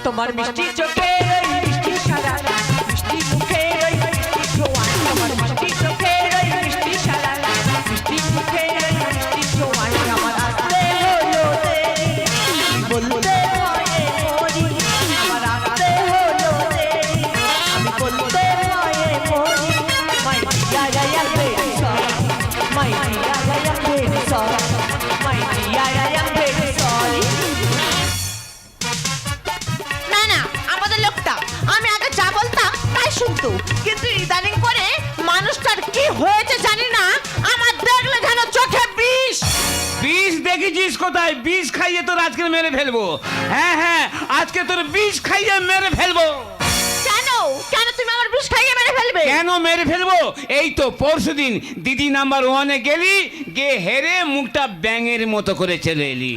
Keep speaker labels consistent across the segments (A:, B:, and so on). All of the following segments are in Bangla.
A: তোমার মিষ্টি চোখে ওই মিষ্টি সারা মিষ্টি মুখে ওই মিষ্টি ছোঁয়ায় তোমার মিষ্টি চোখে ওই মিষ্টি সারা মিষ্টি মুখে ওই মিষ্টি ছোঁয়ায় আমার আসতে হলো দেরি বলতে ভয়ে মরি আমার আসতে হলো দেরি আমি বলতে ভয়ে মরি my dear I am very sorry my dear I am very sorry my dear I am very sorry.
B: না না আমাদের লোকটা আমি আগে যা বলতাম তাই শুনতো, কিন্তু ইদানিং করে মানুষটার কি হয়েছে জানি না, আমার দেখলে যেন চোখে বিষ।
C: বিষ দেখেছিস কোথায়? বিষ খাইয়ে তোর আজকে মেরে ফেলবো। হ্যাঁ হ্যাঁ, আজকে তোর বিষ খাইয়ে মেরে ফেলবো।
B: কেন কেন তুমি আমার বিষ খাইয়ে মেরে ফেলবে?
C: কেন মেরে ফেলবো? এই তো পরশুদিন দিদি নাম্বার 1-এ গেলি, গিয়ে হেরে মুখটা ব্যাঙের মতো করে চলে এলি।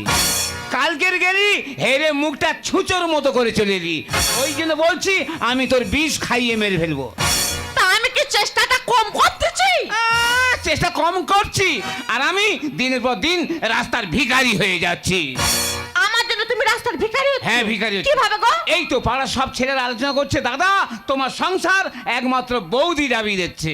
C: কালকের গেলি, হেরে মুখটা ছুঁচোর মতো করে চলে এলি। ওই জন্য বলছি আমি তোর বিষ খাইয়ে মেরে ফেলবো।
B: তা আমি কি চেষ্টাটা কম করতেছি?
C: চেষ্টা কম করছি, আর আমি দিনের পর দিন রাস্তার ভিখারি হয়ে যাচ্ছি।
B: আমার জন্য তুমি রাস্তার ভিখারি হচ্ছ?
C: হ্যাঁ ভিখারি হচ্ছি।
B: কিভাবে গো?
C: এই তো পাড়ার সব ছেলেরা আলোচনা করছে, দাদা তোমার সংসার একমাত্র বৌদি দাবি দিচ্ছে।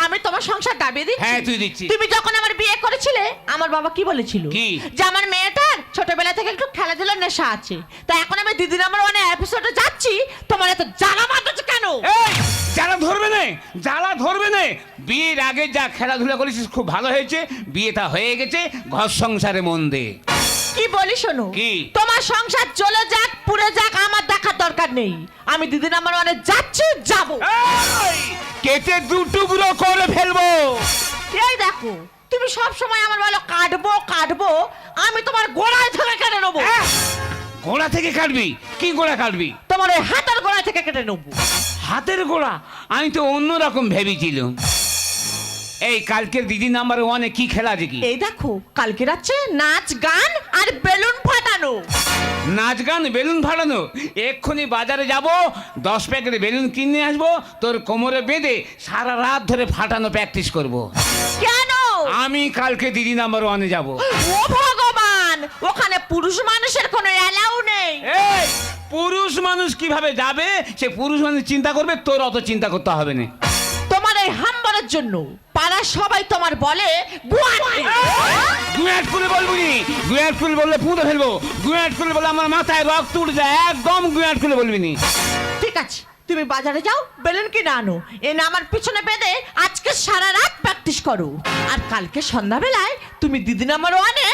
B: আমি তোমার সংসার দাবিয়ে দিচ্ছি?
C: হ্যাঁ তুই দিচ্ছিস।
B: তুমি যখন আমার বিয়ে করেছিলে আমার বাবা কি বলেছিল?
C: কি?
B: যে আমার মেয়েটার ছোটবেলা থেকে একটু খেলাধুলার নেশা আছে। তাই এখন আমি দিদি নাম্বার 1 এপিসোডে যাচ্ছি, তোমার এত জ্বালা মারতেছে কেন?
C: এই জ্বালা ধরবে না, জ্বালা ধরবে না। বিয়ের আগে যা খেলাধুলা করেছিস খুব ভালো হয়েছে, বিয়েটা হয়ে গেছে, ঘর সংসারে মন দে।
B: কি বলি শোনো,
C: কি?
B: তোমার সংসার চলে যাক পুড়ে যাক আমার দেখার দরকার নেই। আমি দিদি নাম্বার 1 যাচ্ছি, যাবো।
C: এই, কেটে দু টুকরো করে ফেলবো।
B: এই দেখো তুমি সব সময় আমার বলো কাটবো কাটবো, আমি তোমার গোড়ায় থেকে কেটে নেবো।
C: গোড়া থেকে কাটবি? কি গোড়া কাটবি?
B: তোমার ওই হাতের গোড়ায় থেকে কেটে নেবো।
C: হাতের গোড়া? আমি তো অন্যরকম ভেবেছিলাম। এই কালকের দিদি নাম্বার 1-এ কি খেলা আছে কি?
B: এই দেখো কালকে রাত্রে নাচ গান আর বেলুন ফাটানো।
C: নাচ গান বেলুন ফাটানো? এক্ষুনি বাজারে যাব, 10 প্যাকেট বেলুন কিনে আসবো, তোর কোমরে বেঁধে সারা রাত ধরে ফাটানো প্র্যাকটিস করব।
B: কেন?
C: আমি কালকে দিদি নাম্বার 1-এ যাব।
B: ও ভগবান, ওখানে পুরুষ মানুষের কোনো অ্যালাউ নেই।
C: এই পুরুষ মানুষ কিভাবে যাবে? সে পুরুষ মানুষ চিন্তা করবে, তোর অত চিন্তা করতে হবে না।
B: তোমার এই হাম্বারের জন্য পাড়ার সবাই তোমার বলে
C: গুয়াট করে বলবি? গুয়াট করে বললে পুঁতে ফেলবো। গুয়াট করে বলে আমার মাথায় রক্ত উঠে যায়, একদম গুয়াট করে বলবি নি।
B: ঠিক আছে তুমি বাজারে যাও, বেলুন কিনে আনো, এনে আমার পিছনে বেঁধে আজকে সারা রাত প্র্যাকটিস করো, আর কালকে সন্ধ্যাবেলায় তুমি দিদি নাম্বার 1-এ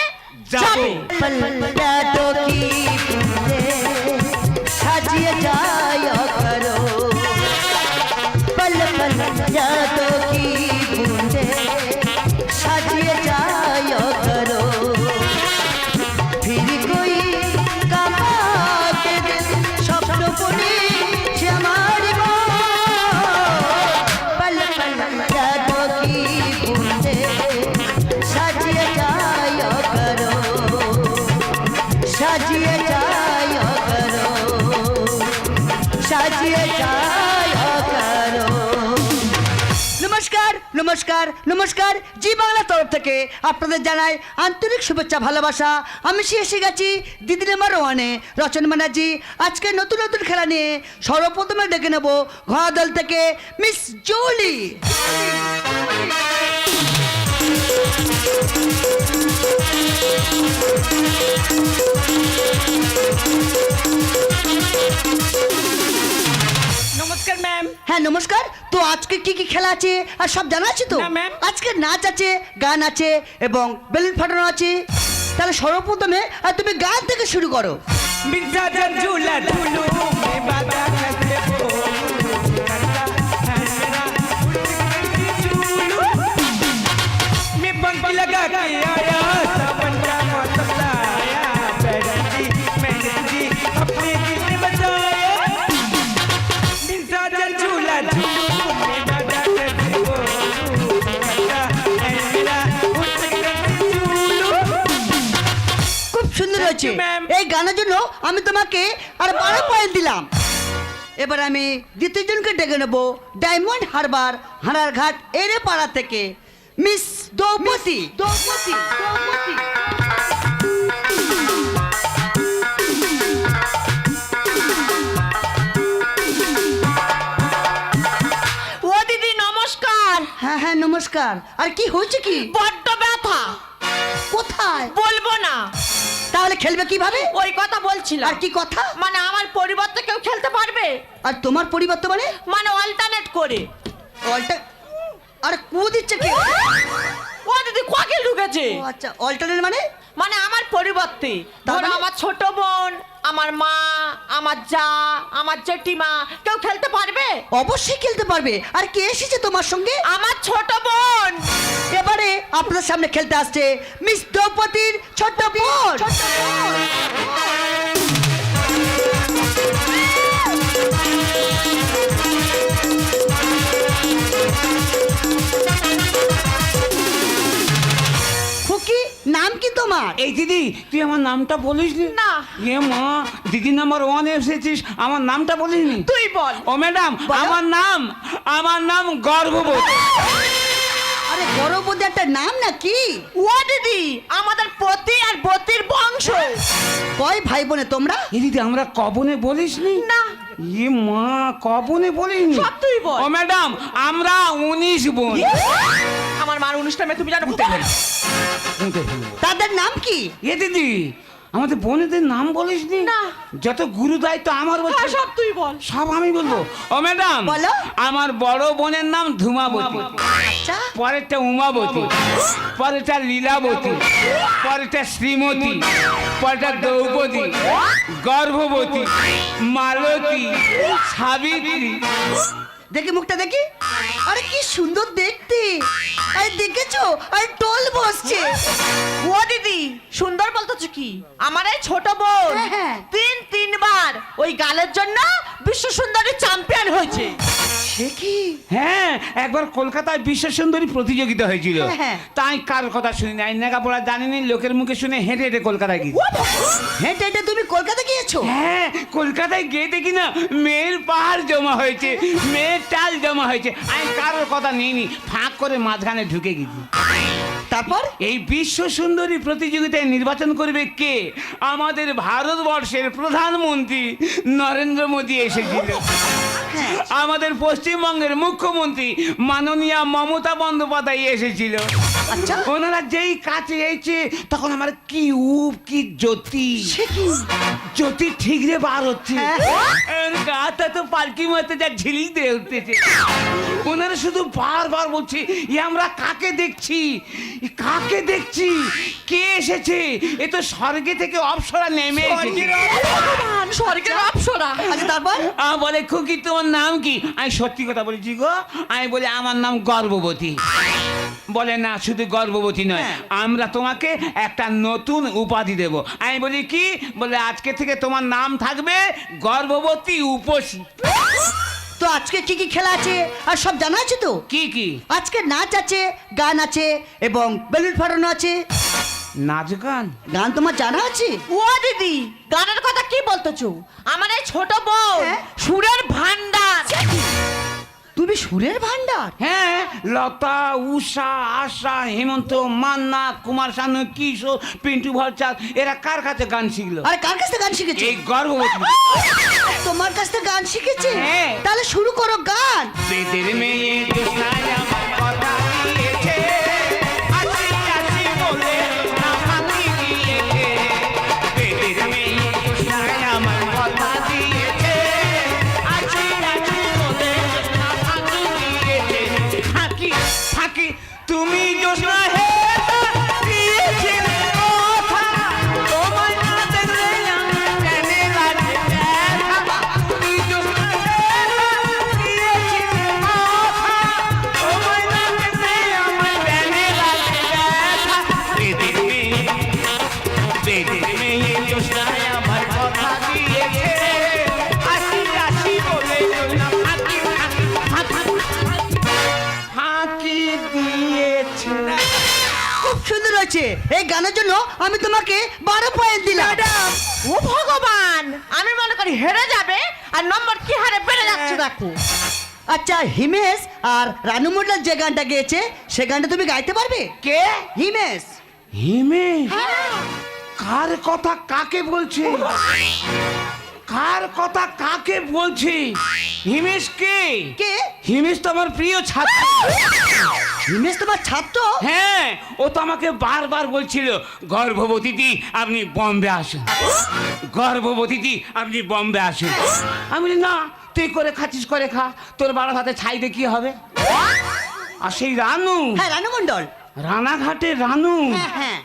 B: যাবে।
A: पलटो की बूंदे साजिए जाया करो, पल पल यादों की बूंदे साजिए जाया करो, फिर कोई कमा के दिन स्वप्न बुनी से हमारी वो, पल पल यादों की बूंदे साजिए जाया करो, साजिए जाया करो, साजिए जाया करो। নমস্কার নমস্কার নমস্কার, জি বাংলা তরফ থেকে আপনাদের জানাই আন্তরিক শুভেচ্ছা ভালোবাসা। আমি এসে গেছি দিদি নাম্বার 1-এ, রচন ব্যানার্জি। আজকে নতুন নতুন খেলা নিয়ে সর্বপ্রথমে ডেকে নেব ঘোড়া দল থেকে মিস জুলি।
D: নমস্কার ম্যাম।
A: হ্যাঁ নমস্কার। তো আজকে কি কি খেলা আছে আর সব জানা আছে তো?
D: না, ম্যাম।
A: আজকে নাচ আছে, গান আছে এবং বেলুন ফাটানো আছে। তাহলে সর্বপ্রথমে আর তুমি গান থেকে শুরু করো।
D: मिर्जा जब झूला झूलू मैं बाजा कैसे बोलूं, करता है मेरा झूलू, मैं पंखी लगा के आया सावन का मौसम लाया, बैगन जी मैंने जी अपने दिल में बजाया, मिर्जा जब झूला झूलू मैं बाजा कैसे बोलूं, करता है मेरा झूलू।
A: খুব সুন্দর হয়েছে।
D: ম্যাম।
A: এই গানের জন্য আমি তোমাকে আর 12 পয়েন্ট দিলাম। এবার আমি দ্বিতীয় জনকে ডেকে নেব ডায়মন্ড হারবার হারারঘাট এরে পাড়া থেকে মিস দ্রৌপদী। দ্রৌপদী দ্রৌপদী
E: হ্যাঁ হ্যাঁ নমস্কার। আর কি হয়েছে কি?
B: বড্ড ব্যথা।
E: কোথায়?
B: বলবো না।
E: তাহলে খেলবে কিভাবে?
B: ওই কথা বলছিলাম।
E: আর কি কথা?
B: মানে আমার পরিবর্তে কেউ খেলতে পারবে?
E: আর তোমার পরিবর্তে মানে?
B: মানে অল্টারনেট করে।
E: অল্টার আর কু দিচ্ছে কি?
B: ও দিদি কোয়াকে ঢুকেছে।
E: ও আচ্ছা, অল্টারনেট মানে?
B: মানে আমার পরিবর্তে
E: তার
B: ধরো
E: মানে?
B: আমার ছোট বোন, আমার মা, আমার যা, আমার জেঠিমা কেউ খেলতে পারবে?
E: অবশ্যই খেলতে পারবে। আর কে এসেছে তোমার সঙ্গে?
B: আমার ছোট বোন।
E: এবারে আপনার সামনে খেলতে আসছে মিস দ্রৌপদীর ছোট বোন। খুকি, নাম কি তোমার?
C: এই দিদি তুই আমার নামটা বলিস
B: না।
C: এ মা, দিদি নাম্বার 1 এসেছিস, আমার নামটা বলিসনি।
B: তুই বল।
C: ও ম্যাডাম,
E: বলো।
C: আমার নাম গর্ভবতী।
E: আরে গর্ভবতী একটা নাম নাকি?
B: ও দিদি আমাদের পতি আর বতির বংশ।
E: কয় ভাই বোনে তোমরা?
C: এ দিদি আমরা কবনে বলিসনি?
B: না।
C: এ মা, কবনে বলিসনি?
B: সব তুই বল।
C: ও ম্যাডাম, আমরা 19 বোন।
B: আমার মার অনুষ্ঠান তুমি জানো কোথায়?
E: তাদের নাম কি?
C: এ দিদি আমাদের বোনেদের নাম বলিসনি?
B: না।
C: যত গুরু দায়িত্ব আমার বলছে।
B: হ্যাঁ, সব তুই বল।
C: সব আমি বলবো। ও ম্যাডাম,
E: বলো।
C: আমার বড় বোনের নাম ধুমাবতী,
E: আচ্ছা,
C: পরেরটা উমাবতী, পরেরটা লীলাবতী, পরেরটা শ্রীমতী, পরেরটা দ্রৌপদী, গর্ভবতী, মালতী, সাবিত্রী।
E: দেখি মুখটা দেখি। আরে কি সুন্দর দেখতে। আরে দেখেছো? আরে টোল বসছে।
B: ও দিদি সুন্দর বলতেছো কি? আমার এই ছোট বোন
E: হ্যাঁ, হ্যাঁ।
B: তিনবার ওই গালের জন্য বিশ্ব সুন্দরী চ্যাম্পিয়ন হয়েছে।
E: সে কি?
C: হ্যাঁ, একবার কলকাতায় বিশ্ব সুন্দরী প্রতিযোগিতা হয়েছিল।
E: হ্যাঁ।
C: তাই কার কথা শুনি নাই, লেখাপড়া জানিনি, লোকের মুখে শুনে হেঁটে হেঁটে কলকাতায় গেছি।
E: হেঁটে হেঁটে তুমি কলকাতা গিয়েছো?
C: হ্যাঁ, কলকাতায় গিয়ে দেখি না মেয়ের পাহাড় জমা হয়েছে, মেয়ের টাল জমা হয়েছে। আমি কারোর কথা নিইনি, ফাঁক করে মাঝখানে ঢুকে গেছি।
E: তারপর?
C: এই বিশ্ব সুন্দরী প্রতিযোগিতায় নির্বাচন করবে কে? আমাদের ভারতবর্ষের প্রধানমন্ত্রী নরেন্দ্র মোদী এসেছিল। আমাদের পশ্চিমবঙ্গের মুখ্যমন্ত্রী মাননীয়া মমতা বন্দ্যোপাধ্যায় এসেছিল।
E: আচ্ছা।
C: ওনারা যেই কাছে এসেছে তখন আমার কি উপ কি জ্যোতি,
E: সে কি?
C: জ্যোতি ঠিকরে বার হচ্ছে।
E: হ্যাঁ।
C: গাটা তো পালকি মতো যা ঝিলিক দিয়ে উঠতেছে। ওনারা শুধু বারবার বলছে, এ আমরা কাকে দেখছি, এ কাকে দেখছি, কে এসেছে? এ তো স্বর্গে থেকে অপ্সরা নেমে এসেছে।
B: ভগবান, স্বর্গের অপ্সরা।
E: আচ্ছা তারপর?
C: বলে খুকি তোমার নাম কি? আমি সত্যি কথা বলেছি গো। আমি বলি আমার নাম গর্ভবতী। বলে না, শুধু গর্ভবতী নয়, আমরা তোমাকে একটা নতুন উপাধি দেব। আমি বলি কি? বলে আজকে থেকে তোমার নাম থাকবে গর্ভবতী উপসী।
E: তো আজকে কি কি খেলা আছে আর সব জানা আছে তো?
C: কি কি?
E: আজকে নাচ আছে, গান আছে এবং বেলুন ফাটানো আছে।
C: নাচ গান?
E: গান তোমার জানা আছে?
B: ও দিদি গানের কথা কি বলতেছো? আমার এই ছোট বোন
E: হ্যাঁ?
B: সুরের ভান্ডার।
E: তুমি সুরের ভান্ডার?
C: হ্যাঁ, লতা, উষা, আশা, হেমন্ত, মান্না, কুমার শানু, কিশোর, পিন্টু ভট্টাচার্য, এরা কার কাছে গান শিখলো?
E: আরে কার কাছ থেকে গান শিখেছো?
C: এই গর্ভবতী।
E: তোমার কাছ থেকে গান শিখেছে?
C: হ্যাঁ।
E: তাহলে শুরু করো গান।
C: বেদের মেয়ে জোছনায় আমার কথা দিয়েছে, আসি আসি বলে না ফাঁকি দিয়েছে। বেদের মেয়ে জোছনায় আমার কথা দিয়েছে, আসি আসি বলে না ফাঁকি দিয়েছে। ফাঁকি ফাঁকি তুমি জোছনা হে দিয়েছিলে কথা, তোমায় না দেখলে আমার প্রাণে লাগে ব্যথা। তুমি জোছনা হে দিয়েছিলে কথা, তোমায় না দেখলে আমার প্রাণে লাগে ব্যথা। বেদের মেয়ে জোছনায় আমার কথা দিয়েছে, আসি আসি বলে না ফাঁকি ফাঁকি ফাঁকি দিয়েছে।
E: খুব সুন্দর হয়েছে। এই গানের জন্য আমি তোমাকে 12 পয়েন্ট দিলাম।
B: ও ভগবান, আমি মনে করি হেরে যাবে আর নম্বর কি হারে বেড়ে যাচ্ছে দেখো।
E: আচ্ছা, হিমেশ আর রানু মন্ডল যে গানটা গেয়েছে সে গানটা তুমি গাইতে পারবে?
C: কে?
E: হিমেশ।
C: হিমে? কার কথা কাকে বলছে? কার কথা কাকে বলছি? হিমেশ কে?
E: কে?
C: হিমেশ তো আমার প্রিয় ছাত্র।
E: হিমেশ তোমার ছাত্র?
C: হ্যাঁ, ও তো আমাকে বারবার বলছিল গর্ভবতীদি আপনি বম্বে আসুন, গর্ভবতীদি আপনি বম্বে আসুন। আমি বলি না, তুই করে খাচ্ছিস করে খা, তোর বাড়া ভাতে ছাই দিয়ে কি হবে? আর সেই রানু,
E: হ্যাঁ রানু মণ্ডল।
C: রানাঘাটের রানু,
E: হ্যাঁ হ্যাঁ।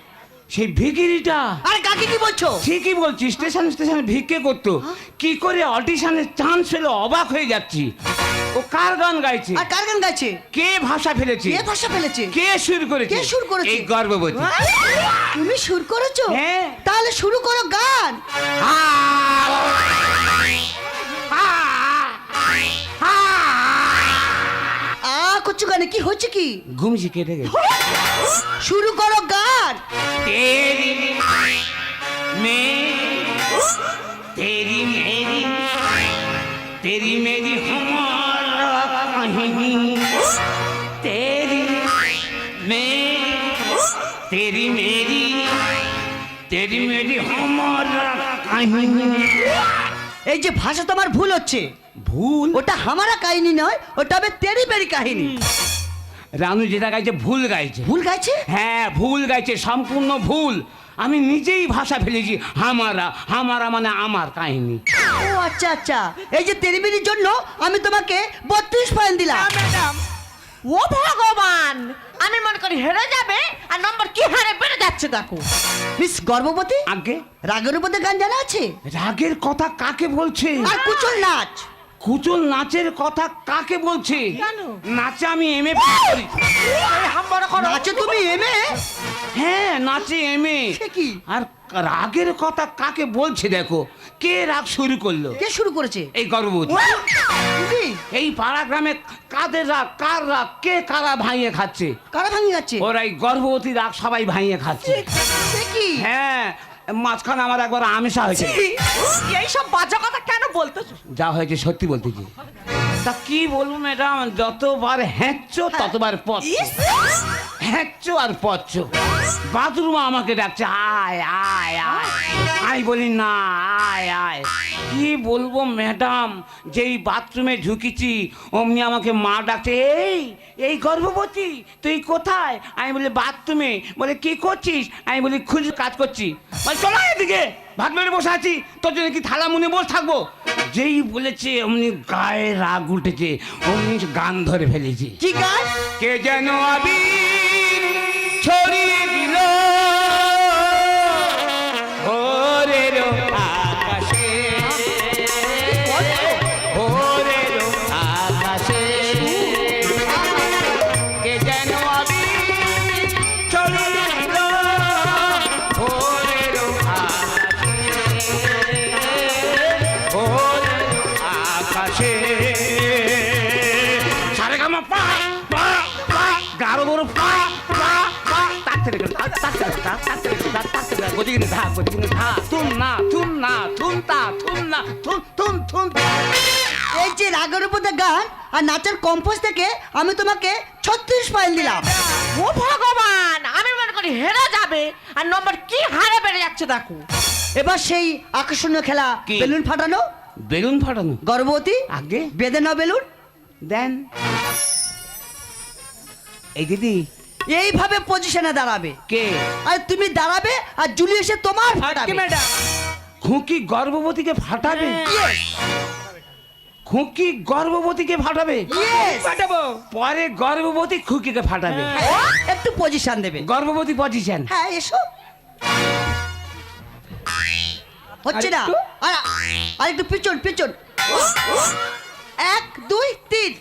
C: সেই ভিখিরিটা,
E: আরে কাকে কি বলছো?
C: ঠিকই বলছি, স্টেশনে ভিক্ষে করতো, কি করে অডিশনে চান্স পেলো অবাক হয়ে যাচ্ছি। ও কার গান গাইছে?
E: আর কার গান গাইছে?
C: কে ভাষা ফেলেছে?
E: কে ভাষা ফেলেছে?
C: কে সুর করেছে?
E: কে সুর করেছে?
C: এই গর্ভবতী।
E: তুমি সুর করেছো?
C: হ্যাঁ।
E: তাহলে শুরু করো গান। করছো গানে কি হচ্ছে কি?
C: ঘুমছি কেটে গেছে।
E: শুরু করো গান।
C: तेरी तेरी मेरी तेरी मेरी हमारा कहानी तेरी मेरी हमारा कहानी।
E: এই যে ভাষা তোমার ভুল হচ্ছে।
C: ভুল?
E: ওটা হামারা কাহিনী নয়, ওটা হবে তেরি বেরি কাহিনী।
C: রানু যেটা গাইছে ভুল গাইছে।
E: ভুল গাইছে?
C: হ্যাঁ ভুল গাইছে, সম্পূর্ণ ভুল। আমি নিজেই ভাষা ফেলেছি, হামারা, হামারা মানে আমার কাহিনী।
E: ও আচ্ছা আচ্ছা, এই যে তেরি বেরির জন্য আমি তোমাকে 32 পয়েন্ট দিলাম।
D: ম্যাডাম
B: ও ভগবান, আমি মনে করি হেরে যাবে আর নম্বর কি হারে বেড়ে যাচ্ছে দেখো।
E: মিস গর্ভবতী,
C: আগে
E: রাগের উপরে গান জানা আছে?
C: রাগের কথা কাকে বলছে?
E: আর কুচল নাচ।
C: কুচল নাচের কথা কাকে বলছে?
B: কেন?
C: নাচে আমি এমএ করি।
E: নাচে তুমি এমএ?
C: হ্যাঁ নাচে এমএ।
E: সে কি?
C: আর রাগের কথা কাকে বলছে দেখো, কে রাগ শুরু করলো?
E: কে শুরু করেছে?
C: এই গর্ভবতী।
E: তুমি?
C: এই পাড়া গ্রামে কাদের রাগ, কার রাগ, কে কারা ভাইয়ে খাচ্ছে?
E: কারা ভাঙি যাচ্ছে?
C: ওরা এই গর্ভবতী রাগ সবাই ভাইয়ে খাচ্ছে।
E: সে কি?
C: হ্যাঁ, মাঝখানে আমার একবার আমিষা হয়েছে।
B: এই সব বাজে কথা কেন বলতেছো?
C: যা হয়েছে সত্যি বলতেছি। তা কি বলবো ম্যাডাম, যতবার হ্যাঁচ্ছো ততবার পচ্ছ, হ্যাঁচ্ছো আর পচ্ছ। বাথরুমে আমাকে ডাকছে আয় আয় আয়, আমি বলি না আয় আয়। কি বলবো ম্যাডাম, যেই বাথরুমে ঢুকেছি অমনি আমাকে মা ডাকছে এই এই গর্ভবতী তুই কোথায়? আমি বলি বাথরুমে। বলে কি করছিস? আমি বলি খুঁজে কাজ করছি। বলে চলো এদিকে, ভাত মেরে বসে আছি, তোর জন্য কি থালা মুনে বসে থাকবো? যেই বলেছে অমনি গায়ে রাগ উঠেছে, অমনি গান ধরে ফেলেছি।
E: কি গান?
C: কে যেন আবির ছড়িয়ে দিল ভোরের আকাশে, ভোরের আকাশে। কে যেন আবির ছড়িয়ে দিল ভোরের আকাশে, ভোরের আকাশে। সারেগামা পা পা পা, গারো বড় পা পা পা, তাতে রে তাতে রে তাতে রে তাতে রে গদিনে ধা তুম না তুম না তুম তা তুম না তুম তুম তুম।
E: এই যে রাগের উপরে গান আর নাচের কম্পোজ থেকে আমি তোমাকে 36 পয়েন্ট দিলাম।
B: ও ভগবান, আমি মনে করি হেরে যাবে আর নম্বর কি হারে বেড়ে যাচ্ছে দেখো।
E: এবার সেই আকর্ষণীয় খেলা
C: কি?
E: বেলুন ফাটানো।
C: বেলুন ফাটানো?
E: গর্ভবতী
C: আগে
E: বেঁধে নাও বেলুন।
C: দেন। এই দিদি
E: এইভাবে পজিশনে দাঁড়াবে।
C: কে?
E: আর তুমি দাঁড়াবে আর জুলি এসে তোমার ফাটাবে।
D: ম্যাডাম
C: খুকি গর্ভবতীকে ফাটাবে? খুকি গর্ভবতীকে ফাটাবে?
E: Yes!
D: পাঠাবো।
C: পরে গর্ভবতী খুকিকে ফাটাবে।
E: একটু পজিশন দেবে।
C: গর্ভবতী পজিশন।
E: হ্যাঁ এসো। হচ্ছে না?
D: আরেকটু?
E: আর একটু পিছন পিছন। 1 2 3।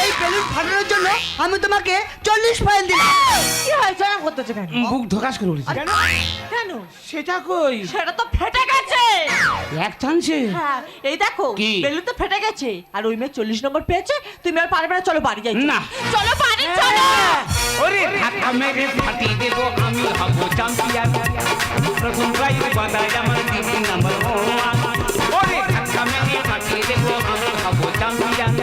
E: এই বেলুন ফাটানোর জন্য আমি তোমাকে 40 পয়েন্ট দিলাম।
B: কি হয়েছে এরকম করতেছে কেন?
C: বুক ধকাস করে উঠেছে।
B: কেন? কেন?
C: সেটা কই?
B: সেটা তো ফেটে গেছে।
C: এক চান্সে?
B: হ্যাঁ, এই দেখো
C: কি?
B: বেলুন তো ফেটে গেছে আর ওই মেয়ে 40 নম্বর পেয়েছে। তুমি আর পারবে না, চলো বাড়ি যাই।
C: না।
B: চলো বাড়ি চলো।
C: ওরে ধাক্কা মেরে ফাটিয়ে দেব আমি হব চ্যাম্পিয়ন, প্রথম প্রাইজ বাঁধায় আমার দিদি নাম্বার 1। ওরে ধাক্কা মেরে ফাটিয়ে দেব আমি হব চ্যাম্পিয়ন,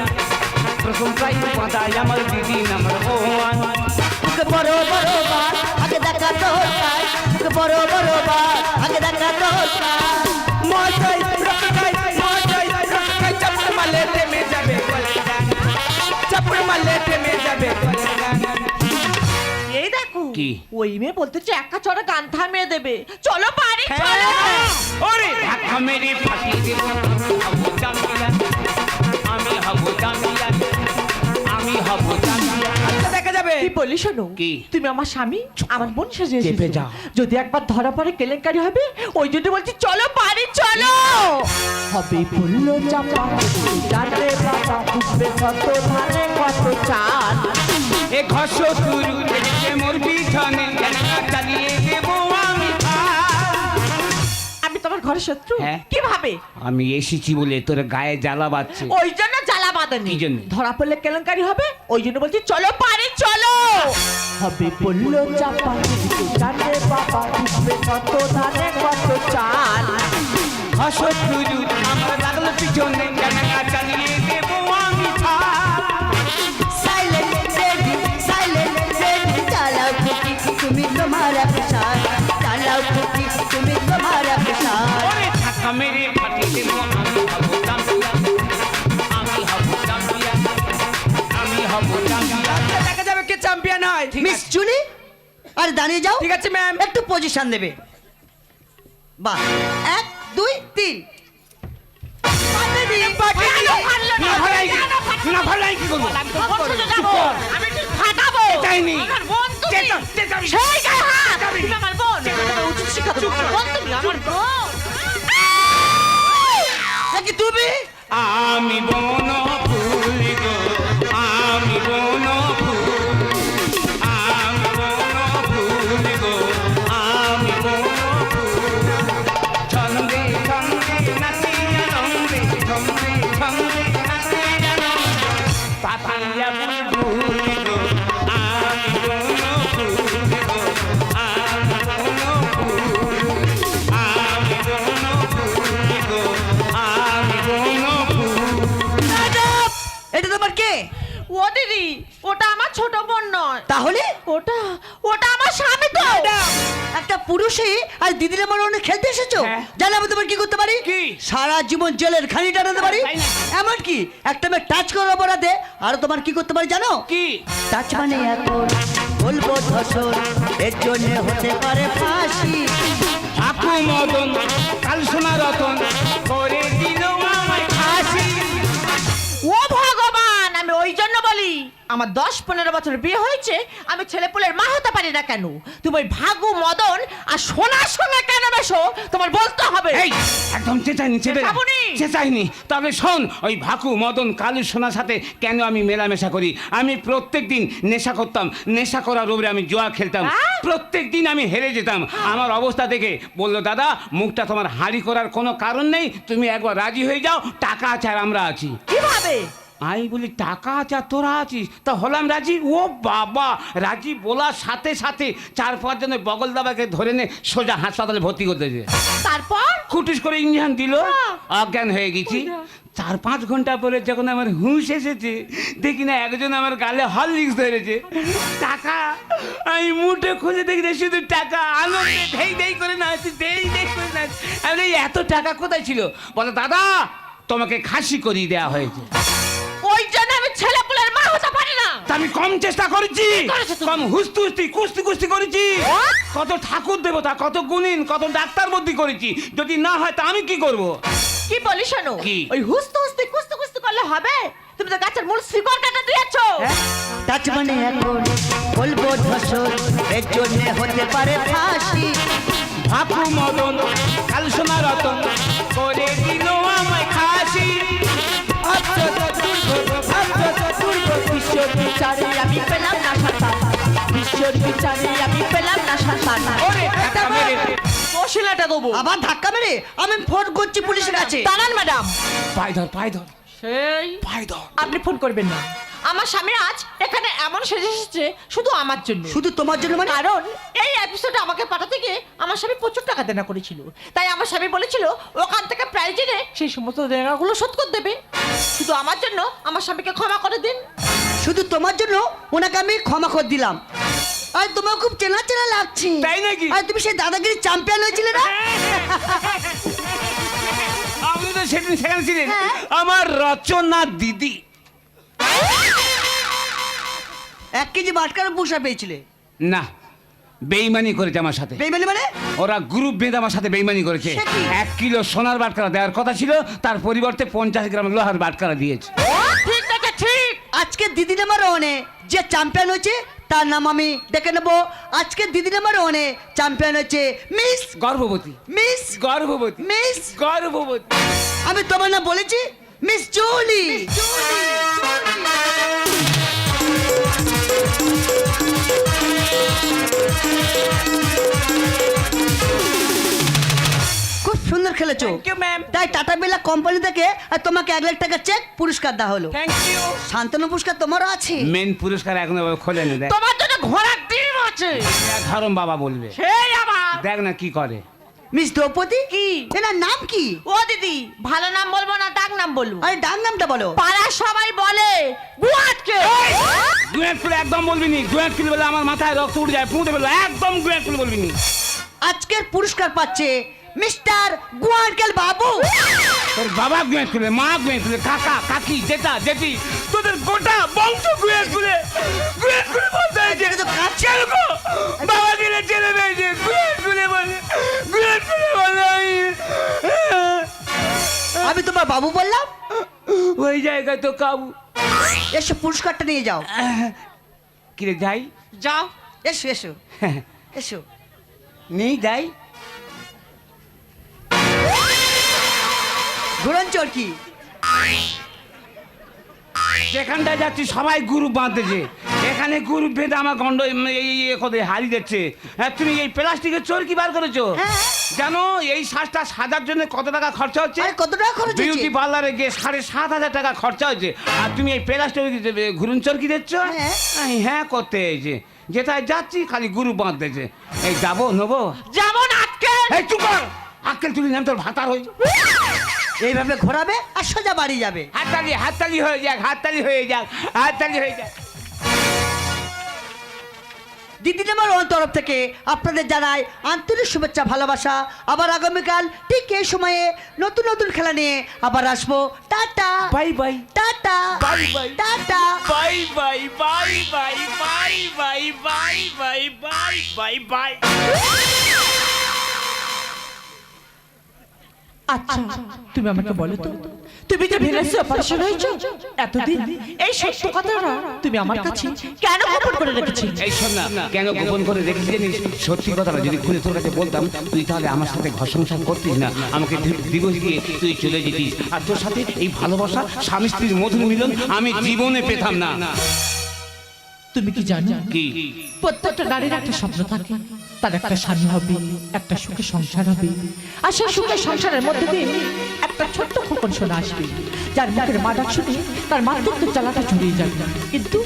C: প্রথম প্রাইজ বাঁধায় আমার দিদি নাম্বার 1।
E: তোকে বড় বড় বার আগে দেখা দরকার, তোকে বড় বড় বাস আগে দেখা দরকার।
D: মজাই রকটাই মজাই রকটাই চাপড় মারলে থেমে যাবে গলার গান চাপড় মারলে থেমে যাবে গলার গান
B: এই দেখো
C: কি?
B: ওই মেয়ে বলতেছে একা চড়া গান থামিয়ে দেবে, চলো পারি
C: হ্যাঁ।
B: চলো।
C: ওরে ধাক্কা মেরে ফাটিয়ে দেব হব চাম্পিয়ন আমি হব চাম্পিয়ন আমি হব চাম্পিয়ন
D: আচ্ছা দেখা যাবে
B: কি বলি শোনো,
C: কি?
B: তুমি আমার স্বামী আমার বোন সেজে
C: চেপে
B: এসেছো।
C: যাও।
B: যদি একবার ধরা পড়ে কেলেঙ্কারি হবে, ওই জন্য বলছি চলো পারি চলো। হবে বললো চাপা জানে বাবা বুঝবে কত ধানে কত চাল।
C: এ ঘষ তুরু দেখে মোর পিছনে কেননা চালিয়ে দেব আমি
B: আমি তোমার ঘরের শত্রু?
C: হ্যাঁ।
B: কিভাবে?
C: আমি এসেছি বলে তোর গায়ে জ্বালা বাচ্ছে
B: ওই জন্য জ্বালা বাঁধানি।
C: কি জন্য?
B: ধরা পড়লে কেলেঙ্কারি হবে, ওই জন্য বলছি চলো পারি চলো। হবে বললো চাপা জানে বাবা বুঝবে কত ধানে কত চাল।
C: ঘষ তুরু আমার লাগলো পিছনে কেননা চালিয়ে দেব আমি
E: সাইলেন্ট রেডি চালাও খুকি তুমি তোমার পেশার, চালাও খুকি তুমি তোমার পেশার।
C: ওরে ধাক্কা মেরে ফাটিয়ে দেব আমি হব চাম্পিয়ন আমি হব চাম্পিয়ন আমি হব চাম্পিয়ন
D: আচ্ছা দেখা যাবে কে চ্যাম্পিয়ন হয়
E: মিস জুলি আর দাঁড়িয়ে যাও।
D: ঠিক আছে ম্যাম
E: একটু পজিশন দেবে। বাহ 1 2 3
B: কেন ফাটলো না?
C: না ভালাই
B: কেন ফাটলো
C: না ভালাই কি করব
B: আমি তো বলছো যে যাবো। আমি ঠিক ফাটাবো।
C: এটাইনি।
B: আমার বোন তুমি।
C: চেঁচাবি।
B: সেই গায়ে হাত।
C: চেঁচাবি।
B: তুমি আমার বোন। তোমার উচিত শিক্ষা দেবো। আমার বোন তুমি, আমার বোন।
E: নাকি তুমি
C: আমি বন ফুল গো আমি বন ফুল আমি বন ফুল গো আমি বন ফুল ছন্দে ছন্দে নাচি আনন্দে ছন্দে ছন্দে নাচি আনন্দে পাতাইয়া বুলবুল গো আমি বন ফুল গো আমি বন ফুল আমি বন ফুল গো আমি বন ফুল
E: ম্যাডাম এটা তোমার কে?
B: ও দিদি, ওটা আমার ছোট বোন নয়।
E: তাহলে
B: ওটা ওটা আমার স্বামী তো।
E: একটা পুরুষই আর দিদির আমার অনেক খেলতে এসেছো?
C: হ্যাঁ।
E: জানো আমি তোমার কি করতে পারি?
C: কি?
E: সারা জীবন জেলের খানি টানাতে পারি।
C: তাই নাকি?
E: এমন কি একটা মেয়ে টাচ করার অপরাধে আর তোমার কি করতে পারি জানো?
C: কি
E: টাচ মানে এখন বলবো ধর্ষণ, এর জন্য হতে পারে ফাঁসি।
C: আকু মদন কাল সোনা রতন করে দিল আমায় ফাঁসি
B: ও ভগবান, আমি ওই জন্য বলি আমার 10-15 বছর বিয়ে হয়েছে, আমি ছেলেপুলের মা হতে পারি না কেন? তুমি ওই ভাগু মদন আর সোনার সঙ্গে কেন বেশো তোমার বলতে হবে।
C: এই একদম চেঁচাইনি
B: চেঁচাবনি।
C: চেঁচাইনি তবে শোন ওই ভাকু মদন কালু সোনার সাথে কেন আমি মেলামেশা করি? আমি প্রত্যেকদিন নেশা করতাম, নেশা করার উপরে আমি জুয়া খেলতাম,
B: হ্যাঁ?
C: প্রত্যেকদিন আমি হেরে যেতাম। আমার অবস্থা দেখে বললো দাদা মুখটা তোমার হাঁড়ি করার কোনো কারণ নেই, তুমি একবার রাজি হয়ে যাও, টাকা আছে আর আমরা আছি।
B: কিভাবে?
C: আমি বলি টাকা আছে আর তোরা আছিস, তা হলাম রাজি। ও বাবা, রাজি বলার সাথে সাথে 4-5 জনের বগল দাবাকে ধরে নে সোজা হাসপাতালে ভর্তি করতে যে
B: তারপর
C: খুটিস করে ইঞ্জেকশন দিল,
B: হ্যাঁ।
C: অজ্ঞান হয়ে গেছি। 4-5 ঘন্টা পরে যখন আমার হুঁশ এসেছে দেখি না একজন আমার গালে হরলিক্স ধরেছে। টাকা আমি মুঠে খুলে দেখি না শুধু টাকা, আনন্দে ধেই ধেই করে নাচছি, ধেই ধেই করে নাচছি। আমি বলি, এত টাকা কোথায় ছিল? বলে দাদা তোমাকে খাসি করিয়ে দেওয়া হয়েছে।
B: ওই জন্য আমি ছেলেপুলের মা হতে পারি না।
C: তা আমি কম চেষ্টা করেছি,
B: করেছো তুমি?
C: কম হুস্তুস্তি কুস্তি কুস্তি করেছি, কত ঠাকুর দেবতা কত গুণিন কত ডাক্তার বুদ্ধি করেছি, যদি না হয় তা আমি কি করব?
B: কি বলি শোনো,
C: কি?
B: ওই হুস্ত হুস্তি কুস্তি কুস্তি করলে হবে? তুমি তো গাছের মূল শিকড় কেটে দিয়েছো।
E: টাচ মানে এখন বলবো ধর্ষণ, এর জন্য হতে পারে ফাঁসি।
C: ভাকু মদন কাল সোনা রতন করে দিল আমায় খাসি।
B: বিশ্বর বিচারে আমি পেলাম না শান্তা, বিশ্বর বিচারে আমি পেলাম না শান্তা।
C: ওরে ধাক্কা মেরে
B: মশলাটা দেবো।
E: আবার ধাক্কা মেরে আমি ফোন করছি পুলিশের কাছে।
B: দাঁড়ান ম্যাডাম।
C: পায়ে ধর পায়ে ধর
B: সেই
C: পায়ে ধর।
B: আপনি ফোন করবেন না। আমার স্বামী আজ এখানে এমন সেজে এসেছে শুধু আমার জন্য।
E: শুধু তোমার জন্য মানে?
B: কারণ এই এপিসোডে আমাকে পাঠাতে গিয়ে আমার স্বামী প্রচুর টাকা দেনা করেছিল, তাই আমার স্বামী বলেছিল ওখান থেকে প্রাইজ এনে সেই সমস্ত দেনাগুলো শোধ করে দেবে। শুধু আমার জন্য আমার স্বামীকে ক্ষমা করে দিন।
E: শুধু তোমার জন্য ওনাকে আমি ক্ষমা করে দিলাম। আর তোমার খুব চেনা চেনা লাগছে।
C: তাই নাকি?
E: আর তুমি সেই দাদাগিরি চ্যাম্পিয়ন হয়েছিলে না?
C: আপনি তো সেদিন সেখানে ছিলেন।
E: হ্যাঁ।
C: আমার রচনা দিদি
E: 1 কেজি বাটকার পুষা পেয়েছিলে।
C: না, বেইমানি করেছে আমার সাথে।
E: বেইমানি মানে?
C: ওরা গ্রুপ বেঁধে আমার সাথে বেইমানি করেছে।
E: সে কি?
C: 1 কিলো সোনার বাটখারা দেওয়ার কথা ছিল, তার পরিবর্তে 50 গ্রাম লোহার বাটখারা দিয়েছে।
B: ঠিক দেখে ঠিক।
E: আজকে দিদি নাম্বার 1-এ যে চ্যাম্পিয়ন হয়েছে তার নাম আমি ডেকে নেবো। আজকে দিদি নাম্বার 1-এ চ্যাম্পিয়ন হচ্ছে মিস
C: গর্ভবতী,
E: মিস
C: গর্ভবতী,
E: মিস
C: গর্ভবতী।
E: আমি তোমার নাম বলেছি মিস জুলি। খুব সুন্দর খেলেছো।
B: Thank you ma'am.
E: তাই টাটা বিড়লা কোম্পানি থেকে আর তোমাকে 1 লাখ টাকা চেক পুরস্কার দেওয়া হলো।
B: Thank you.
E: শান্তনু পুরস্কার তোমারও আছে।
C: মেন পুরস্কার এখনো খোলেনি। দেখ,
B: তোমার জন্য ঘোড়ার ডিম আছে।
C: ধরম বাবা বলবে।
B: সেই আবার।
C: দেখ না কি করে।
E: মিস দ্রৌপদী
B: কি?
E: এনার নাম কি?
B: ও দিদি, ভালো নাম বলবো না ডাক নাম বলবো?
E: আরে ডাক নামটা বলো।
B: পাড়ার সবাই বলে গুয়াটকে।
C: গুয়েট ফুল একদম বলবি নি। গুয়েট ফুল বলে আমার মাথায় রক্ত উঠে যায়, পুঁতে বলবো একদম গুয়েট ফুল বলবি নি।
E: আজকের পুরস্কার পাচ্ছে মিস্টার গুয়ারকেল বাবু।
C: তোর বাবা গুয়েট ফুলে, মা গুয়েট ফুলে, কাকা কাকি জেঠা জেঠি, তোদের গোটা বংশ গুয়েট ফুলে। গুয়েট ফুলে বলতে হয়েছে।
E: এটা তো কাজ।
C: কেন গো? বাবা গেলে ছেলে পেয়েছে, গুয়েট ফুলে বলে, গুয়েট ফুলে বলে।
E: আমি তোমার বাবু বললাম।
C: ওই জায়গায় তো কাবু।
E: এসো পুরস্কারটা নিয়ে যাও।
C: কিরে যাই?
B: যাও।
E: এসো এসো এসো।
C: নেই যাই।
E: ঘুরন চরকি।
C: যেখানটায় যাচ্ছি সবাই গ্রুপ বাঁধতেছে, এখানে গ্রুপ বেঁধে আমার গন্ড কোথায় হারিয়ে যাচ্ছে। হ্যাঁ, তুমি এই প্লাস্টিকের চোরকি বার করেছো?
E: হ্যাঁ।
C: জানো এই শ্বাসটা সাজার জন্য কত টাকা খরচা হচ্ছে?
E: আরে কত টাকা খরচ হচ্ছে?
C: বিউটি পার্লারে গিয়ে 7,500 টাকা খরচা হচ্ছে। আর তুমি এই প্লাস্টিক ঘুরুন চরকি দিচ্ছ?
E: হ্যাঁ।
C: হ্যাঁ করতে হয়েছে। যেটায় যাচ্ছি খালি গ্রুপ বাঁধতেছে। এই যাবো নেবো।
B: যেমন আজকে।
C: এই চুপ কর। আক্কেল তুলি নাম তোর ভাতার হই।
E: এইভাবে ঘোরাবে আর সোজা বাড়ি যাবে।
C: হাততালি হাততালি হয়ে যাক, হাততালি হয়ে যাক, হাততালি হয়ে যাক।
E: দিদি নাম্বার 1 তরফ থেকে আপনাদের জানাই আন্তরিক শুভেচ্ছা ভালোবাসা। আবার আগামীকাল ঠিক এই সময়ে নতুন নতুন খেলা নিয়ে আবার আসবো। Tata
C: bye bye.
E: Tata
C: bye bye.
E: Tata.
C: Bye bye bye bye bye bye bye bye bye bye bye.
B: আচ্ছা, তুমি আমাকে বলো তো, তুমি যে ভেনাসে অপারেশন হয়েছো এতদিন এই সত্য কথাটা তুমি আমার কাছে কেন গোপন করে রেখেছিলে?
C: এই শোন না, কেন গোপন করে রেখেছি জানিস? সত্যি কথাটা যদি খুলে তোর কাছে বলতাম, তুই তাহলে আমার সাথে ঘর সংসার করতিস না, আমাকে দিবস দিয়ে তুই চলে যেতিস। আর তোর সাথে এই ভালোবাসা, স্বামী স্ত্রীর মধুর মিলন আমি জীবনে পেতাম না।
B: তুমি কি জানো
C: কি?
B: প্রত্যেকটা নারীর একটা স্বপ্ন থাকে, তার একটা স্বামী হবে, একটা সুখে সংসার হবে, আর সেই সুখের সংসারের মধ্যে দিয়ে একটা ছোট্ট খোকন শোনা আসবে, যার মুখের মা ডাক শুনে তার মাতৃত্ব জ্বালাটা জুড়িয়ে যাবে। কিন্তু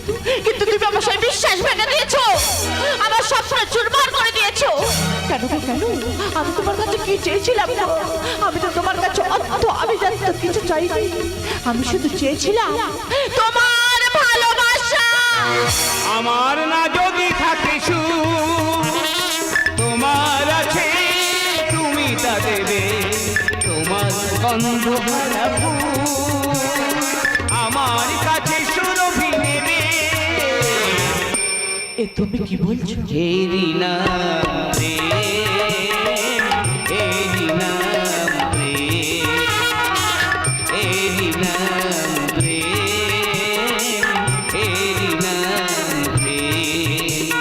B: কিন্তু তুমি আমার সেই বিশ্বাস ভেঙে দিয়েছো, আমার স্বপ্ন চুরমার করে দিয়েছো। কেন গো, কেন? আমি তোমার কাছে কি চেয়েছিলাম না? আমি তো তোমার কাছে আমি জানি তো কিছু চাইনি, আমি শুধু চেয়েছিলাম তোমার ভালোবাসা।
C: আমার না যদি থাকে সুখ, তোমার আছে তুমি তা দেবে। তোমার গন্ধ ভরা ফুল আমার কাছে সুরভি নেবে।
B: এ তুমি কি বলছো?
C: এরি নাম প্রেম, এরি নাম প্রেম, এরি নাম প্রেম, এরি নাম প্রেম।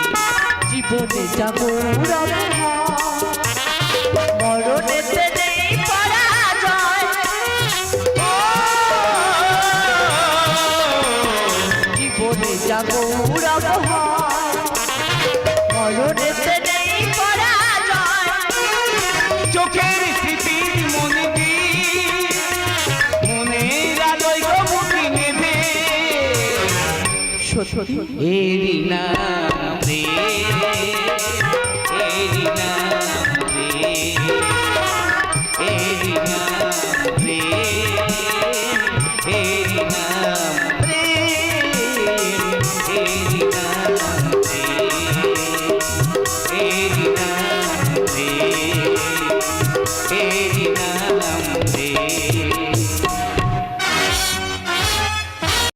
B: জীবনে যাব মরণেতে নেই পরাজয়, জীবনে যাব মরণেতে নেই পরাজয়।
C: চোখের স্মৃতির মনে দিই, মনের আলোয় গমুখী নেবে।
B: সত্যি
C: এরি নাম প্রেম,